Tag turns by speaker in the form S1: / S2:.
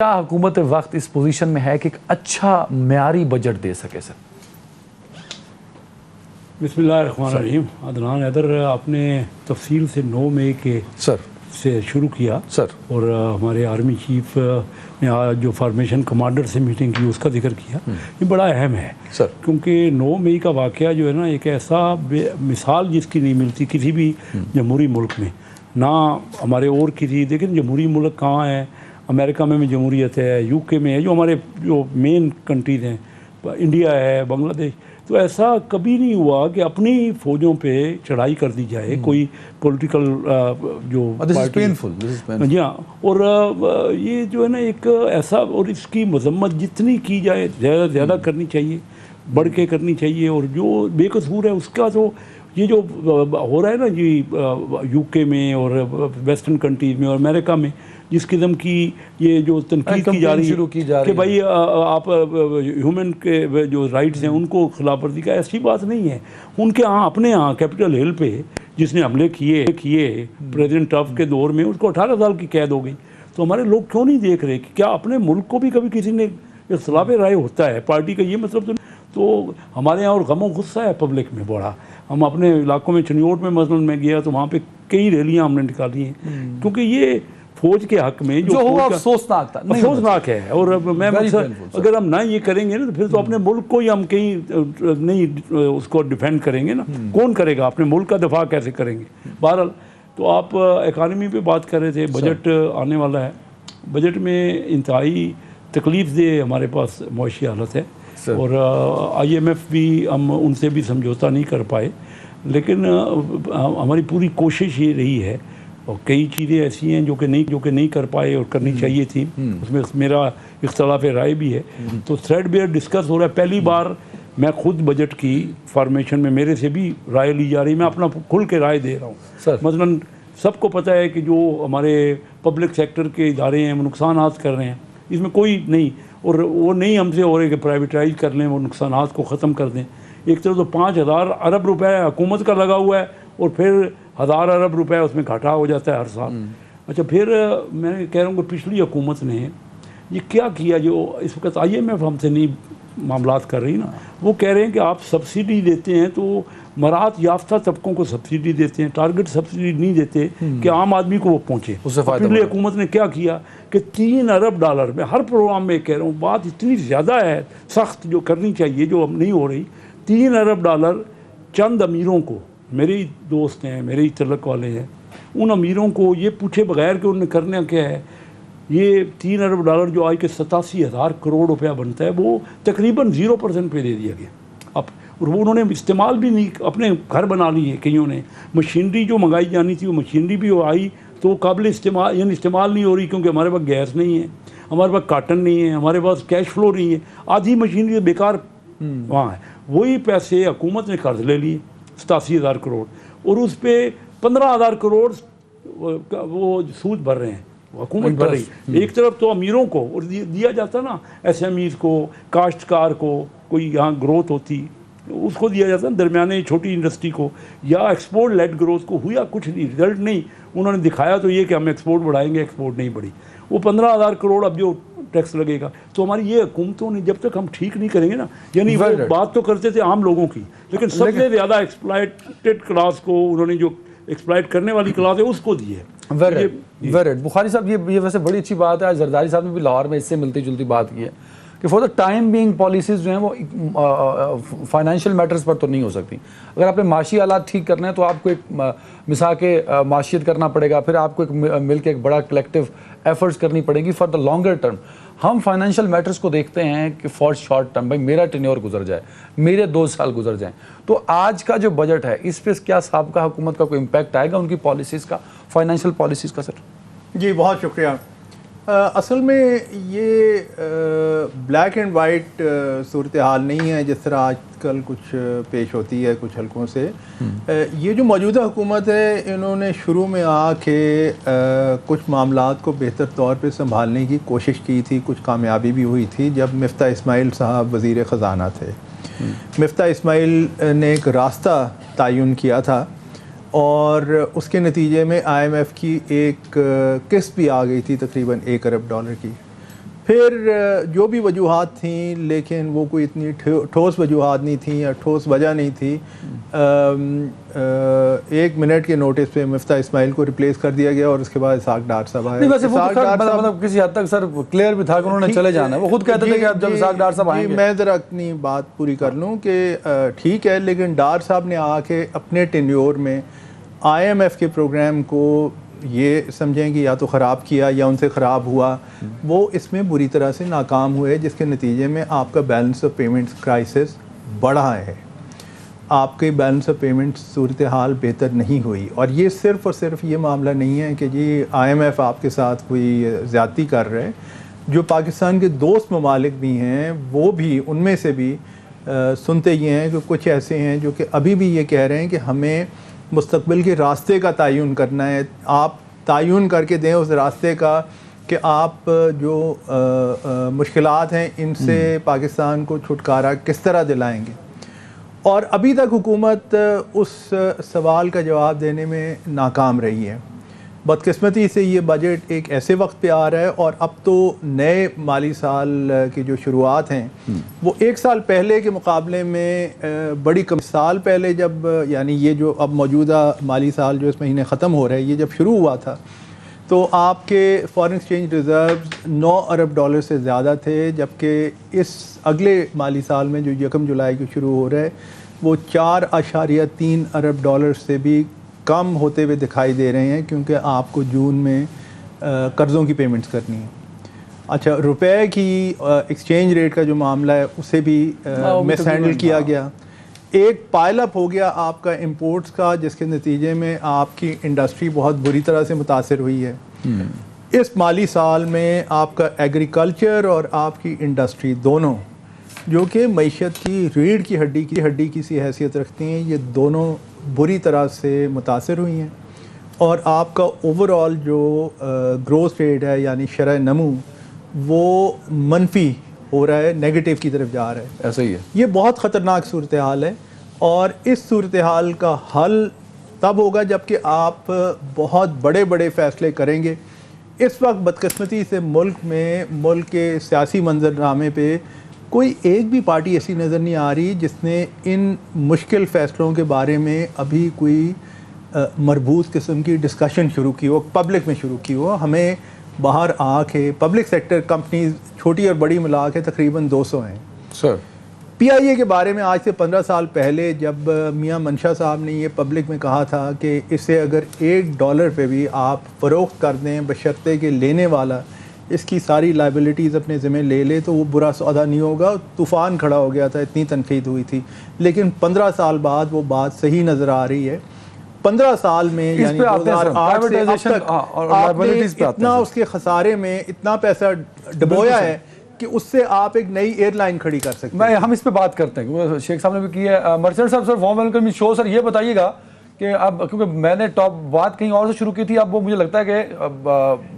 S1: کیا حکومت وقت اس پوزیشن میں ہے کہ ایک اچھا معیاری بجٹ دے سکے سر؟
S2: بسم اللہ الرحمن الرحیم. عدنان حیدر، آپ نے تفصیل سے 9 مئی کے سے شروع کیا
S1: سر،
S2: اور ہمارے آرمی چیف نے آج جو فارمیشن کمانڈر سے میٹنگ کی اس کا ذکر کیا. یہ بڑا اہم ہے
S1: سر،
S2: کیونکہ 9 مئی کا واقعہ جو ہے نا ایک ایسا مثال جس کی نہیں ملتی کسی بھی جمہوری ملک میں، نہ ہمارے اور کسی. لیکن جمہوری ملک کہاں ہے؟ امریکہ میں جمہوریت ہے، یو کے میں ہے، جو ہمارے جو مین کنٹریز ہیں، انڈیا ہے، بنگلہ دیش. تو ایسا کبھی نہیں ہوا کہ اپنی فوجوں پہ چڑھائی کر دی جائے کوئی پولیٹیکل جو جی ہاں. اور یہ جو ہے نا ایک ایسا، اور اس کی مذمت جتنی کی جائے زیادہ زیادہ کرنی چاہیے، بڑھ کے کرنی چاہیے. اور جو بے قصور ہے اس کا تو یہ جو ہو رہا ہے نا جی یو کے میں اور ویسٹرن کنٹریز میں اور امریکہ میں، جس قسم کی یہ جو تنقید کی جا رہی ہے کہ بھائی آپ ہیومن کے جو رائٹس ہیں ان کو خلاف ورزی کا، ایسی بات نہیں ہے. ان کے ہاں اپنے ہاں کیپٹل ہل پہ جس نے حملے کیے پریزیڈنٹ ٹرمپ کے دور میں، اس کو 18 سال کی قید ہو گئی. تو ہمارے لوگ کیوں نہیں دیکھ رہے کہ کیا اپنے ملک کو بھی کبھی کسی نے اختلاف رائے ہوتا ہے پارٹی کا؟ یہ مطلب تو ہمارے یہاں اور غم و غصہ ہے پبلک میں بڑا. ہم اپنے علاقوں میں چنیوٹ میں مثلاً میں گیا تو وہاں پہ کئی ریلیاں ہم نے نکالی ہیں، کیونکہ یہ فوج کے حق میں جو
S1: افسوسناک تھا،
S2: افسوسناک ہے. اور میں اگر ہم نہ یہ کریں گے نا تو پھر تو اپنے ملک کو ہی ہم کہیں نہیں اس کو ڈیفینڈ کریں گے نا. کون کرے گا؟ اپنے ملک کا دفاع کیسے کریں گے؟ بہرحال تو آپ اکانومی پہ بات کر رہے تھے. بجٹ آنے والا ہے. بجٹ میں انتہائی تکلیف دہ ہمارے پاس معاشی حالت ہے، اور آئی ایم ایف بھی ہم ان سے بھی سمجھوتا نہیں کر پائے. لیکن ہماری پوری کوشش یہ رہی ہے، اور کئی چیزیں ایسی ہیں جو کہ نہیں کر پائے اور کرنی چاہیے تھی. اس میں میرا اختلاف رائے بھی ہے. تو تھریڈ بیئر ڈسکس ہو رہا ہے. پہلی بار میں خود بجٹ کی فارمیشن میں میرے سے بھی رائے لی جا رہی. میں اپنا کھل کے رائے دے رہا ہوں. مثلاً سب کو پتہ ہے کہ جو ہمارے پبلک سیکٹر کے ادارے ہیں وہ نقصانات کر رہے ہیں، اس میں کوئی نہیں، اور وہ نہیں ہم سے ہو رہے کہ پرائیویٹائز کر لیں، وہ نقصانات کو ختم کر دیں. ایک طرف تو 5,000 ارب روپے حکومت کا لگا ہوا ہے، اور پھر 1,000 ارب روپے اس میں گھاٹا ہو جاتا ہے ہر سال. اچھا، پھر میں کہہ رہا ہوں کہ پچھلی حکومت نے یہ کیا کیا جو اس وقت آئی ایم ایف ہم سے نہیں معاملات کر رہی نا. وہ کہہ رہے ہیں کہ آپ سبسڈی دیتے ہیں تو مراعات یافتہ طبقوں کو سبسڈی دیتے ہیں، ٹارگٹ سبسڈی نہیں دیتے کہ عام آدمی کو وہ پہنچے. پچھلی حکومت نے کیا کیا کہ $3 ارب میں ہر پروگرام میں کہہ رہا ہوں، بات اتنی زیادہ ہے سخت جو کرنی چاہیے جو اب نہیں ہو رہی. $3 ارب چند امیروں کو، میرے ہی دوست ہیں، میرے ہی تعلق والے ہیں، ان امیروں کو یہ پوچھے بغیر کہ انہوں نے کرنا کیا ہے، یہ $3 ارب جو آج کے 87,000 کروڑ روپیہ بنتا ہے وہ تقریباً 0% پہ دے دیا گیا. اب اور وہ انہوں نے استعمال بھی نہیں، اپنے گھر بنا لیے کئیوں نے. مشینری جو منگائی جانی تھی وہ مشینری بھی آئی تو قابل استعمال، یعنی استعمال نہیں ہو رہی، کیونکہ ہمارے پاس گیس نہیں ہے، ہمارے پاس کاٹن نہیں ہے، ہمارے پاس کیش فلو نہیں ہے. آدھی مشینری بیکار وہاں ہے. وہی پیسے حکومت نے قرض لے لیے 87,000 کروڑ، اور اس پہ 15,000 کروڑ وہ سود بھر رہے ہیں، حکومت بھر رہی. ایک طرف تو امیروں کو اور دیا جاتا نا، ایس ایم ایز کو، کاشتکار کو، کوئی یہاں گروتھ ہوتی اس کو دیا جاتا نا، درمیانے چھوٹی انڈسٹری کو، یا ایکسپورٹ لیڈ گروتھ کو. ہوا کچھ نہیں، رزلٹ نہیں. انہوں نے دکھایا تو یہ کہ ہم ایکسپورٹ بڑھائیں گے، ایکسپورٹ نہیں بڑھی. وہ 15,000 کروڑ اب جو ٹیکس لگے گا. تو ہماری یہ حکومتوں نے جب تک ہم ٹھیک نہیں کریں گے نا، یعنی وہ بات تو کرتے تھے عام لوگوں کی، لیکن سب سے زیادہ ایکسپلائٹڈ کلاس کو انہوں نے، جو ایکسپلائٹ کرنے والی کلاس ہے، اس کو دی ہے.
S1: بخاری صاحب، یہ ویسے بڑی اچھی بات ہے. زرداری صاحب نے بھی لاہور میں اس سے ملتی جلتی بات کی ہے کہ for the time being policies جو ہیں وہ فائنینشیل میٹرز پر تو نہیں ہو سکتی. اگر آپ نے معاشی حالات ٹھیک کرنے ہیں تو آپ کو ایک مساق معاشیت کرنا پڑے گا، پھر آپ کو ایک مل کے ایک بڑا کلیکٹیو ایفرٹس کرنی پڑے گی فار دا لانگر ٹرم. ہم فائنینشیل میٹرز کو دیکھتے ہیں کہ فار شارٹ ٹرم، بھائی میرا ٹینیور گزر جائے، میرے 2 سال گزر جائیں. تو آج کا جو بجٹ ہے اس پہ کیا سابقہ حکومت کا کوئی امپیکٹ آئے گا ان کی پالیسیز کا، فائنینشیل پالیسیز کا؟ سر
S3: جی بہت شکریہ. اصل میں یہ بلیک اینڈ وائٹ صورتحال نہیں ہے جس طرح آج کل کچھ پیش ہوتی ہے کچھ حلقوں سے. یہ جو موجودہ حکومت ہے، انہوں نے شروع میں آ کے کچھ معاملات کو بہتر طور پہ سنبھالنے کی کوشش کی تھی، کچھ کامیابی بھی ہوئی تھی. جب مفتاح اسماعیل صاحب وزیر خزانہ تھے، مفتاح اسماعیل نے ایک راستہ تعین کیا تھا، اور اس کے نتیجے میں آئی ایم ایف کی ایک قسط بھی آ گئی تھی تقریباً $1 ارب کی. پھر جو بھی وجوہات تھیں لیکن وہ کوئی اتنی ٹھوس وجوہات نہیں تھیں یا ٹھوس وجہ نہیں تھی. 1 منٹ کے نوٹس پہ مفتاح اسماعیل کو ریپلیس کر دیا گیا اور اس کے بعد اسحاق ڈار صاحب آئے.
S1: نہیں ویسے وہ تو مطلب کسی حد تک سر کلیئر بھی تھا کہ انہوں نے چلے جانا ہے. وہ خود کہتے تھے کہ اب جب اسحاق ڈار صاحب آئیں گے.
S3: میں ذرا اپنی بات پوری کر لوں کہ ٹھیک ہے لیکن ڈار صاحب نے آ کے اپنے ٹینیور میں IMF کے پروگرام کو یہ سمجھیں کہ یا تو خراب کیا یا ان سے خراب ہوا. وہ اس میں بری طرح سے ناکام ہوئے جس کے نتیجے میں آپ کا بیلنس آف پیمنٹس کرائسس بڑھا ہے. آپ کی بیلنس آف پیمنٹس صورتحال بہتر نہیں ہوئی. اور یہ صرف اور صرف یہ معاملہ نہیں ہے کہ جی IMF آپ کے ساتھ کوئی زیادتی کر رہے. جو پاکستان کے دوست ممالک بھی ہیں وہ بھی ان میں سے بھی سنتے یہ ہیں کہ کچھ ایسے ہیں جو کہ ابھی بھی یہ کہہ رہے ہیں کہ ہمیں مستقبل کے راستے کا تعین کرنا ہے. آپ تعین کر کے دیں اس راستے کا کہ آپ جو مشکلات ہیں ان سے پاکستان کو چھٹکارا کس طرح دلائیں گے. اور ابھی تک حکومت اس سوال کا جواب دینے میں ناکام رہی ہے. بدقسمتی سے یہ بجٹ ایک ایسے وقت پہ آ رہا ہے اور اب تو نئے مالی سال کی جو شروعات ہیں وہ 1 سال پہلے کے مقابلے میں بڑی کم. سال پہلے جب یعنی یہ جو اب موجودہ مالی سال جو اس مہینے ختم ہو رہا ہے یہ جب شروع ہوا تھا تو آپ کے فارن ایکسچینج ریزروز 9 ارب ڈالر سے زیادہ تھے جبکہ اس اگلے مالی سال میں جو 1 جولائی کو شروع ہو رہا ہے وہ 4.3 ارب ڈالر سے بھی کم ہوتے ہوئے دکھائی دے رہے ہیں کیونکہ آپ کو جون میں قرضوں کی پیمنٹس کرنی ہے. اچھا روپے کی ایکسچینج ریٹ کا جو معاملہ ہے اسے بھی مس ہینڈل کیا گیا. ایک پائل اپ ہو گیا آپ کا امپورٹس کا جس کے نتیجے میں آپ کی انڈسٹری بہت بری طرح سے متاثر ہوئی ہے. اس مالی سال میں آپ کا ایگریکلچر اور آپ کی انڈسٹری دونوں جو کہ معیشت کی ریڑھ کی ہڈی کی سی حیثیت رکھتی ہیں یہ دونوں بری طرح سے متاثر ہوئی ہیں. اور آپ کا اوور آل جو گروتھ ریٹ ہے یعنی شرح نمو وہ منفی ہو رہا ہے, نیگیٹو کی طرف جا رہا ہے.
S1: ایسا ہی ہے.
S3: یہ بہت خطرناک صورتحال ہے اور اس صورتحال کا حل تب ہوگا جب کہ آپ بہت بڑے بڑے فیصلے کریں گے. اس وقت بدقسمتی سے ملک کے سیاسی منظرنامے پہ کوئی ایک بھی پارٹی ایسی نظر نہیں آ رہی جس نے ان مشکل فیصلوں کے بارے میں ابھی کوئی مربوط قسم کی ڈسکشن شروع کی ہو, پبلک میں شروع کی ہو. ہمیں باہر آ کے پبلک سیکٹر کمپنیز چھوٹی اور بڑی ملا کے تقریباً 200 ہیں.
S1: سر
S3: PIA کے بارے میں آج سے 15 سال پہلے جب میاں منشا صاحب نے یہ پبلک میں کہا تھا کہ اسے اگر $1 پہ بھی آپ فروخت کر دیں بشرطے کہ لینے والا اس کی ساری لائبلٹیز اپنے ذمہ لے لے تو وہ برا سودا نہیں ہوگا. طوفان کھڑا ہو گیا تھا, اتنی تنقید ہوئی تھی. لیکن 15 سال بعد وہ بات صحیح نظر آ رہی ہے. 15 سال میں یعنی 2008 سے اب تک آپ نے اتنا اس کے خسارے میں اتنا پیسہ ڈبویا ہے کہ اس سے آپ ایک نئی ایئر لائن کھڑی کر سکتے ہیں.
S1: ہم اس پہ بات کرتے ہیں, شیخ صاحب نے بھی کی ہے. مرچنٹ صاحب سر وارم ویلکم شو. سر یہ بتائیے گا کہ اب کیونکہ میں نے ٹاپ بات کہیں اور سے شروع کی تھی, اب وہ مجھے لگتا ہے کہ